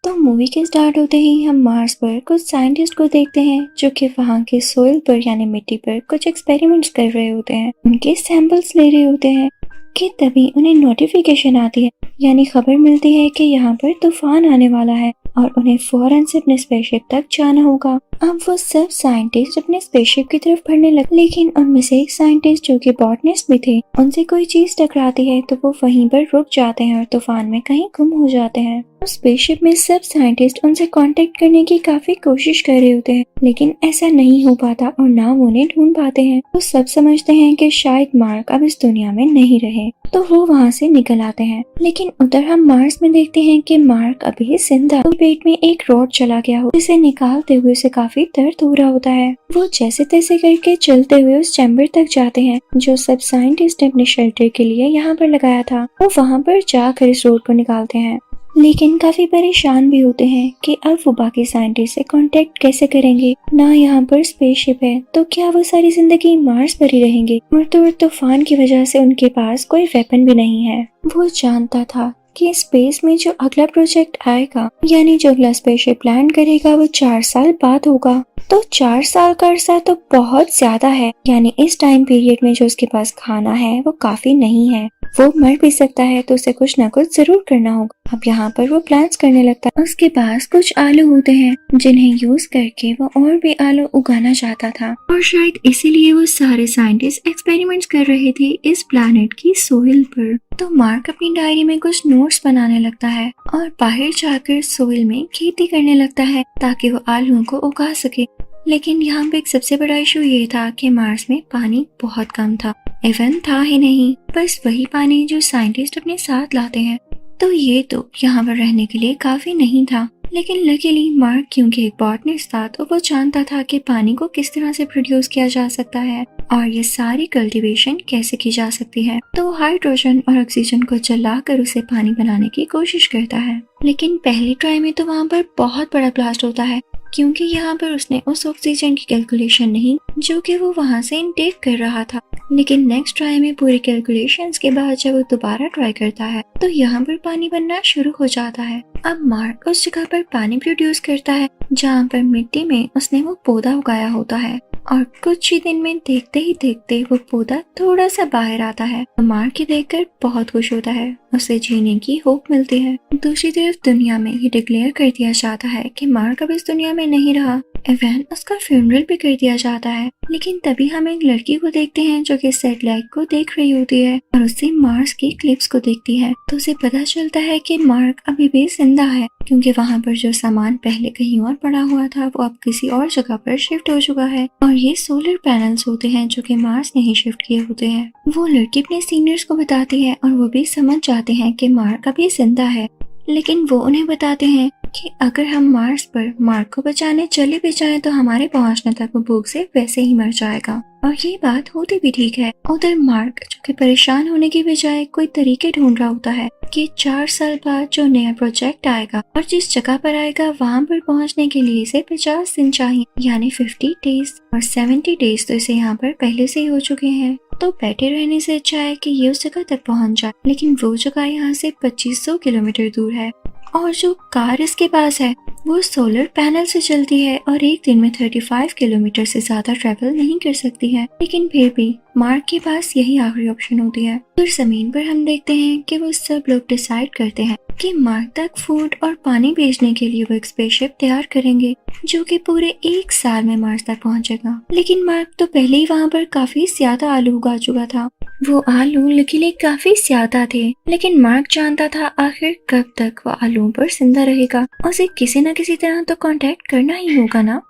तो मूवी के स्टार्ट होते ही हम मार्स पर कुछ साइंटिस्ट को देखते हैं जो कि वहाँ के सोइल पर यानी मिट्टी पर कुछ एक्सपेरिमेंट्स कर रहे होते हैं, उनके सैंपल्स ले रहे होते हैं कि तभी उन्हें नोटिफिकेशन आती है यानी खबर मिलती है कि यहाँ पर तूफान आने वाला है और उन्हें फौरन से अपने स्पेसशिप तक जाना होगा। अब वो सब साइंटिस्ट अपने स्पेसशिप की तरफ बढ़ने लगे, लेकिन उनमें से एक साइंटिस्ट जो कि बॉटनिस्ट भी थे, उनसे कोई चीज टकराती है तो वो वहीं पर रुक जाते हैं और तूफान में कहीं गुम हो जाते हैं। स्पेसशिप में सब साइंटिस्ट उनसे कांटेक्ट करने की काफी कोशिश कर रहे होते हैं, लेकिन ऐसा नहीं हो पाता और ना वो उन्हें ढूंढ पाते हैं। तो सब समझते हैं कि शायद मार्क अब इस दुनिया में नहीं रहे, तो वो वहाँ से निकल आते हैं। लेकिन उधर हम मार्स में देखते हैं कि मार्क अभी जिंदा, तो पेट में एक रॉड चला गया हो, जिसे निकालते हुए उसे काफी दर्द हो रहा होता है। वो जैसे तैसे करके चलते हुए उस चैम्बर तक जाते हैं जो सब साइंटिस्ट ने अपने शेल्टर के लिए यहाँ पर लगाया था। वो वहाँ पर जाकर इस रॉड को निकालते हैं, लेकिन काफी परेशान भी होते हैं कि अब वो बाकी साइंटिस्ट से कांटेक्ट कैसे करेंगे। ना यहाँ पर स्पेसशिप है, तो क्या वो सारी जिंदगी मार्स पर ही रहेंगे। और तो तूफान की वजह से उनके पास कोई वेपन भी नहीं है। वो जानता था कि स्पेस में जो अगला प्रोजेक्ट आएगा यानी जो अगला स्पेसशिप लैंड करेगा वो 4 साल बाद होगा। तो 4 साल का अरसा तो बहुत ज्यादा है, यानी इस टाइम पीरियड में जो उसके पास खाना है वो काफी नहीं है। वो मर भी सकता है, तो उसे कुछ न कुछ जरूर करना होगा। अब यहाँ पर वो प्लान्स करने लगता है। उसके पास कुछ आलू होते हैं जिन्हें यूज करके वो और भी आलू उगाना चाहता था, और शायद इसीलिए वो सारे साइंटिस्ट एक्सपेरिमेंट्स कर रहे थे इस प्लैनेट की सोइल पर। तो मार्क अपनी डायरी में कुछ नोट्स बनाने लगता है और बाहर जाकर सोइल में खेती करने लगता है ताकि वो आलूओं को उगा सके। लेकिन यहाँ पे एक सबसे बड़ा इशू ये था कि मार्स में पानी बहुत कम था, इवन था ही नहीं, बस वही पानी जो साइंटिस्ट अपने साथ लाते हैं। तो ये तो यहाँ पर रहने के लिए काफी नहीं था। लेकिन लकीली मार्क क्योंकि एक बॉटनिस्ट था, तो वो जानता था कि पानी को किस तरह से प्रोड्यूस किया जा सकता है और ये सारी कल्टीवेशन कैसे की जा सकती है। तो वो हाइड्रोजन और ऑक्सीजन को जलाकर उसे पानी बनाने की कोशिश करता है। लेकिन पहली ट्राई में तो वहाँ पर बहुत बड़ा ब्लास्ट होता है, क्योंकि यहाँ पर उसने उस ऑक्सीजन की कैलकुलेशन नहीं जो कि वो वहाँ से इनटेक कर रहा था। लेकिन नेक्स्ट ट्राई में पूरी कैलकुलेशंस के बाद जब वो दोबारा ट्राई करता है तो यहाँ पर पानी बनना शुरू हो जाता है। अब मार्क उस जगह पर पानी प्रोड्यूस करता है जहाँ पर मिट्टी में उसने वो पौधा उगाया होता है, और कुछ ही दिन में देखते ही देखते वो पौधा थोड़ा सा बाहर आता है। मार्क ये देखकर बहुत खुश होता है, उसे जीने की होप मिलती है। दूसरी तरफ दुनिया में ये डिक्लेयर कर दिया जाता है कि मार्क अब इस दुनिया में नहीं रहा। इवन उसका फ्यूनरल भी कर दिया जाता है। लेकिन तभी हम एक लड़की को देखते हैं जो कि सैटेलाइट को देख रही होती है और उससे मार्स की क्लिप्स को देखती है। तो उसे पता चलता है कि मार्क अभी भी जिंदा है, क्योंकि वहाँ पर जो सामान पहले कहीं और पड़ा हुआ था वो अब किसी और जगह पर शिफ्ट हो चुका है। और ये सोलर पैनल्स होते हैं जो कि मार्स ने ही शिफ्ट किए होते हैं। वो लड़की अपने सीनियर्स को बताती है और वो भी समझ जाते हैं कि मार्क अभी जिंदा है। लेकिन वो उन्हें बताते हैं कि अगर हम मार्स पर मार्क को बचाने चले भी जाएं तो हमारे पहुंचने तक वो भूख से वैसे ही मर जाएगा। और ये बात होती भी ठीक है। उधर मार्क जो कि परेशान होने की बजाय कोई तरीके ढूंढ रहा होता है कि 4 साल बाद जो नया प्रोजेक्ट आएगा और जिस जगह पर आएगा वहाँ पर पहुँचने के लिए इसे 50 दिन चाहिए, यानी 50 डेज, और 70 डेज तो इसे यहाँ पर पहले से ही हो चुके हैं। तो बैठे रहने से अच्छा है कि ये उस जगह तक पहुँच जाए। लेकिन वो जगह यहाँ से 2500 किलोमीटर दूर है, और जो कार इसके पास है वो सोलर पैनल से चलती है और एक दिन में 35 किलोमीटर से ज्यादा ट्रेवल नहीं कर सकती है। लेकिन फिर भी मार्क के पास यही आखिरी ऑप्शन होती है। फिर जमीन पर हम देखते हैं कि वो सब लोग डिसाइड करते हैं कि मार्क तक फूड और पानी भेजने के लिए वो एक स्पेसशिप तैयार करेंगे जो कि पूरे 1 साल में मार्स तक पहुंचेगा। लेकिन मार्क तो पहले ही वहाँ पर काफी ज्यादा आलू उगा चुका था। वो आलू लकीली काफी ज्यादा थे, लेकिन मार्क जानता था आखिर कब तक वो आलूओं पर जिंदा रहेगा। उसे किसी न किसी तरह तो कांटेक्ट करना ही होगा ना।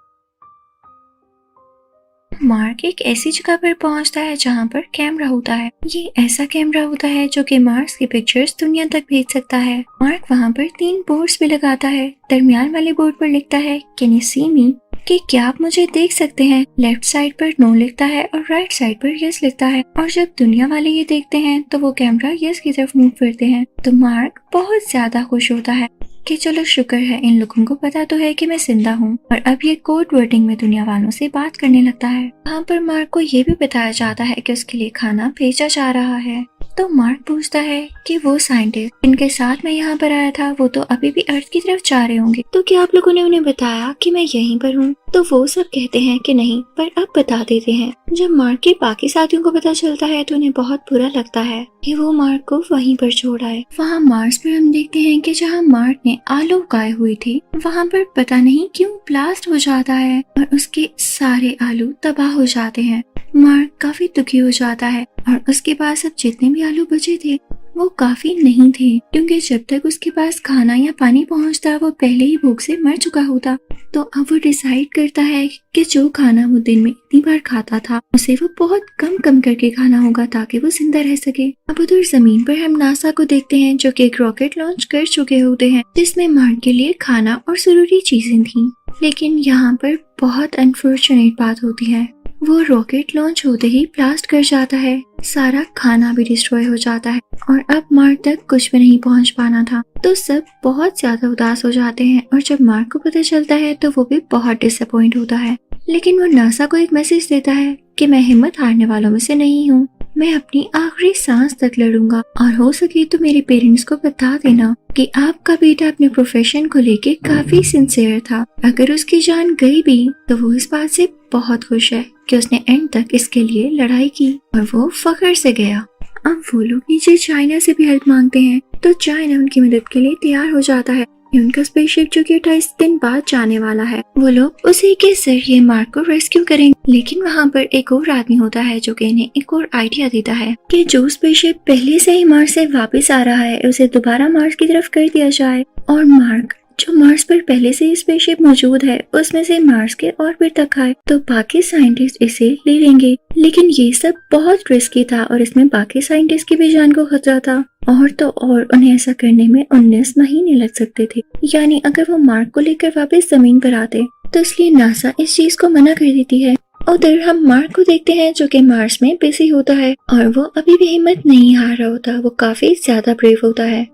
मार्क एक ऐसी जगह पर पहुंचता है जहां पर कैमरा होता है। ये ऐसा कैमरा होता है जो कि मार्स की पिक्चर्स दुनिया तक भेज सकता है। मार्क वहां पर 3 बोर्ड्स भी लगाता है। दरमियान वाले बोर्ड पर लिखता है कैन यू सी मी, कि क्या आप मुझे देख सकते हैं। लेफ्ट साइड पर नो लिखता है और राइट साइड पर यस लिखता है। और जब दुनिया वाले ये देखते हैं तो वो कैमरा यस की तरफ मूव करते हैं। तो मार्क बहुत ज्यादा खुश होता है कि चलो शुक्र है इन लोगों को पता तो है कि मैं जिंदा हूँ। और अब ये कोड वर्डिंग में दुनिया वालों से बात करने लगता है। वहाँ पर मार्क को ये भी बताया जाता है कि उसके लिए खाना भेजा जा रहा है। तो मार्क पूछता है कि वो साइंटिस्ट इनके साथ मैं यहाँ पर आया था वो तो अभी भी अर्थ की तरफ जा रहे होंगे, तो क्या आप लोगों ने उन्हें बताया कि मैं यहीं पर हूँ? तो वो सब कहते हैं कि नहीं, पर अब बता देते हैं। जब मार्क के बाकी साथियों को पता चलता है तो उन्हें बहुत बुरा लगता है कि वो मार्क को वहीं पर छोड़ आए। वहाँ मार्स पर हम देखते हैं कि जहाँ मार्क ने आलू उगाए हुए थे वहाँ पर पता नहीं क्यों ब्लास्ट हो जाता है और उसके सारे आलू तबाह हो जाते हैं। मार्क काफी दुखी हो जाता है और उसके पास अब जितने भी आलू बचे थे वो काफी नहीं थे, क्योंकि जब तक उसके पास खाना या पानी पहुंचता वो पहले ही भूख से मर चुका होता। तो अब वो डिसाइड करता है कि जो खाना वो दिन में इतनी बार खाता था उसे वो बहुत कम करके खाना होगा ताकि वो जिंदा रह सके। अब उधर जमीन पर हम नासा को देखते हैं जो कि एक रॉकेट लॉन्च कर चुके होते हैं जिसमें मार्क के लिए खाना और जरूरी चीजें थी। लेकिन यहाँ पर बहुत अनफॉर्चुनेट बात होती है, वो रॉकेट लॉन्च होते ही ब्लास्ट कर जाता है, सारा खाना भी डिस्ट्रॉय हो जाता है और अब मार्क तक कुछ भी नहीं पहुंच पाना था। तो सब बहुत ज्यादा उदास हो जाते हैं और जब मार्क को पता चलता है तो वो भी बहुत डिसअपॉइंट होता है। लेकिन वो नासा को एक मैसेज देता है कि मैं हिम्मत हारने वालों में से नहीं हूँ, मैं अपनी आखिरी सांस तक लड़ूंगा और हो सके तो मेरे पेरेंट्स को बता देना कि आपका बेटा अपने प्रोफेशन को लेके काफी सिंसियर था। अगर उसकी जान गई भी तो वो इस बात से बहुत खुश है कि उसने एंड तक इसके लिए लड़ाई की और वो फख्र से गया। अब वो लोग नीचे चाइना से भी हेल्प मांगते हैं तो चाइना उनकी मदद के लिए तैयार हो जाता है। उनका स्पेसशिप जो कि 28 दिन बाद जाने वाला है, वो लोग उसी के जरिए मार्क को रेस्क्यू करेंगे। लेकिन वहाँ पर एक और आदमी होता है जो कि इन्हें एक और आइडिया देता है कि जो स्पेसशिप पहले से ही मार्स से वापस आ रहा है उसे दोबारा मार्स की तरफ कर दिया जाए और मार्क जो मार्स पर पहले से ही स्पेसशिप मौजूद है उसमें से मार्स के ऑर्बिट तक आए तो बाकी साइंटिस्ट इसे ले लेंगे। लेकिन ये सब बहुत रिस्की था और इसमें बाकी साइंटिस्ट की भी जान को खतरा था और तो और उन्हें ऐसा करने में 19 महीने लग सकते थे, यानी अगर वो मार्क को लेकर वापस जमीन पर आते तो इसलिए नासा इस चीज को मना कर देती है। उधर हम मार्क को देखते हैं जो कि मार्स में बिजी होता है और वो अभी भी हिम्मत नहीं हार रहा होता, वो काफी ज्यादा ब्रेव होता है।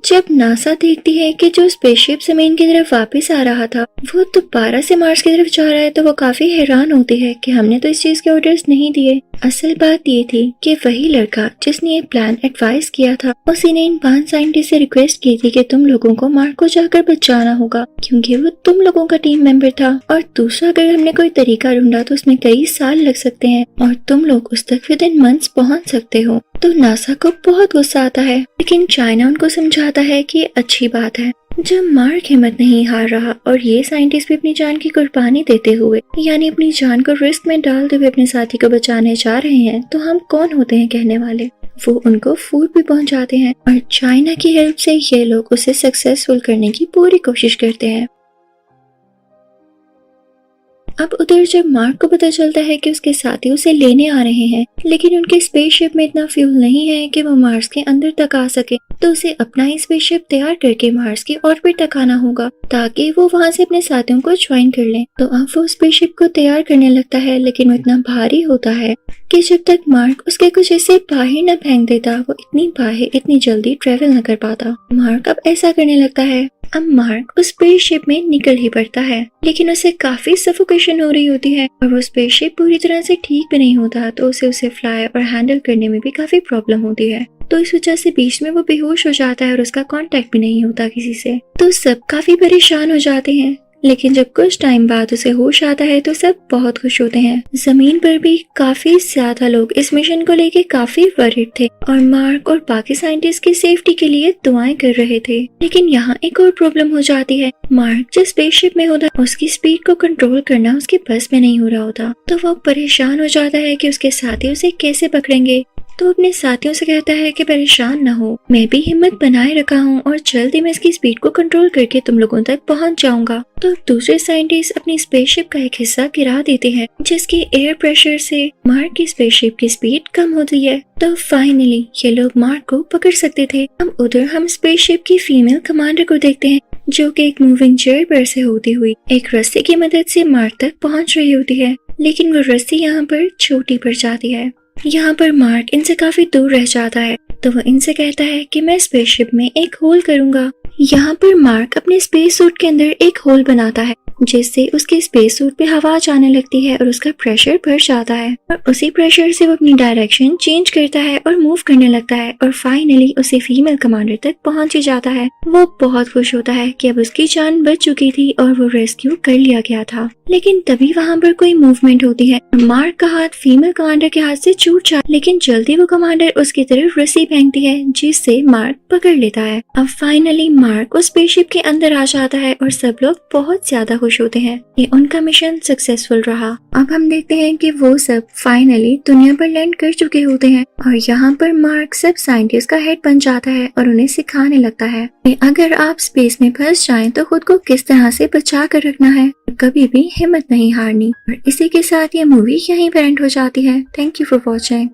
जब नासा देखती है कि जो स्पेसशिप जमीन की तरफ वापस आ रहा था वो दोबारा से मार्स की तरफ जा रहा है तो वो काफी हैरान होती है कि हमने तो इस चीज के ऑर्डर्स नहीं दिए। असल बात ये थी कि वही लड़का जिसने ये प्लान एडवाइस किया था उसी ने इन 5 साइंटिस्ट से रिक्वेस्ट की थी कि तुम लोगों को मार्क को जाकर बचाना होगा क्योंकि वो तुम लोगों का टीम मेंबर था और दूसरा अगर हमने कोई तरीका ढूंढा तो उसमें कई साल लग सकते हैं और तुम लोग उस तक विद इन मंथ्स पहुंच सकते हो। तो नासा को बहुत गुस्सा आता है लेकिन चाइना उनको समझाता है कि ये अच्छी बात है। जब मार्क हिम्मत नहीं हार रहा और ये साइंटिस्ट भी अपनी जान की कुर्बानी देते हुए यानी अपनी जान को रिस्क में डालते हुए अपने साथी को बचाने जा रहे हैं तो हम कौन होते हैं कहने वाले। वो उनको फूड भी पहुंचाते हैं और चाइना की हेल्प से ये लोग उसे सक्सेसफुल करने की पूरी कोशिश करते हैं। अब उधर जब मार्क को पता चलता है कि उसके साथी उसे लेने आ रहे हैं लेकिन उनके स्पेसशिप में इतना फ्यूल नहीं है कि वो मार्स के अंदर तक आ सके तो उसे अपना ही स्पेसशिप तैयार करके मार्स की ऑर्बिट तक आना होगा ताकि वो वहाँ से अपने साथियों को ज्वाइन कर लें। तो अब वो स्पेसशिप को तैयार करने लगता है लेकिन वो इतना भारी होता है कि जब तक मार्क उसके कुछ हिस्से बाहर न फेंक देता वो इतनी बाहर इतनी जल्दी ट्रेवल न कर पाता। मार्क अब ऐसा करने लगता है। अब मार्क उस स्पेसशिप में निकल ही पड़ता है लेकिन उसे काफी सफोकेशन हो रही होती है और वो स्पेसशिप पूरी तरह से ठीक भी नहीं होता तो उसे फ्लाई और हैंडल करने में भी काफी प्रॉब्लम होती है। तो इस वजह से बीच में वो बेहोश हो जाता है और उसका कांटेक्ट भी नहीं होता किसी से। तो सब काफी परेशान हो जाते हैं लेकिन जब कुछ टाइम बाद उसे होश आता है तो सब बहुत खुश होते हैं। जमीन पर भी काफी ज्यादा लोग इस मिशन को लेके काफी वरीड थे और मार्क और बाकी साइंटिस्ट की सेफ्टी के लिए दुआएं कर रहे थे। लेकिन यहाँ एक और प्रॉब्लम हो जाती है। मार्क जिस स्पेसशिप में होता है उसकी स्पीड को कंट्रोल करना उसके बस में नहीं हो रहा होता तो वो परेशान हो जाता है कि उसके साथी उसे कैसे पकड़ेंगे। तो अपने साथियों से कहता है कि परेशान न हो, मैं भी हिम्मत बनाए रखा हूँ और जल्दी मैं इसकी स्पीड को कंट्रोल करके तुम लोगों तक पहुँच जाऊंगा। तो दूसरे साइंटिस्ट अपनी स्पेसशिप का एक हिस्सा गिरा देते हैं जिसके एयर प्रेशर से मार्क की स्पेसशिप की स्पीड कम होती है। तो फाइनली ये लोग मार्क को पकड़ सकते थे। अब उधर हम स्पेसशिप की फीमेल कमांडर को देखते हैं जो कि एक मूविंग चेयर पर से होती हुई एक रस्सी की मदद से मार्क तक पहुँच रही होती है लेकिन वो रस्सी यहाँ पर छोटी पड़ जाती है। यहाँ पर मार्क इनसे काफी दूर रह जाता है तो वो इनसे कहता है कि मैं स्पेसशिप में एक होल करूंगा यहाँ पर मार्क अपने स्पेस सूट के अंदर एक होल बनाता है जिससे उसके स्पेस सूट पे हवा जाने लगती है और उसका प्रेशर बढ़ जाता है और उसी प्रेशर से वो अपनी डायरेक्शन चेंज करता है और मूव करने लगता है और फाइनली उसे फीमेल कमांडर तक पहुंच ही जाता है। वो बहुत खुश होता है कि अब उसकी जान बच चुकी थी और वो रेस्क्यू कर लिया गया था। लेकिन तभी वहाँ पर कोई मूवमेंट होती है। मार्क का हाथ फीमेल कमांडर के हाथ से छूट जाता है लेकिन जल्दी वो कमांडर उसकी तरफ रस्सी फेंकती है जिससे मार्क पकड़ लेता है। अब फाइनली मार्क उस स्पेसशिप के अंदर आ जाता है और सब लोग बहुत ज्यादा खुश होते हैं कि उनका मिशन सक्सेसफुल रहा। अब हम देखते हैं कि वो सब फाइनली दुनिया पर लैंड कर चुके होते हैं और यहाँ पर मार्क सब साइंटिस्ट का हेड बन जाता है और उन्हें सिखाने लगता है कि अगर आप स्पेस में फंस जाएं तो खुद को किस तरह से बचा कर रखना है, कभी भी हिम्मत नहीं हारनी। और इसी के साथ ये मूवी यहीं पर एंड हो जाती है। Thank you for watching.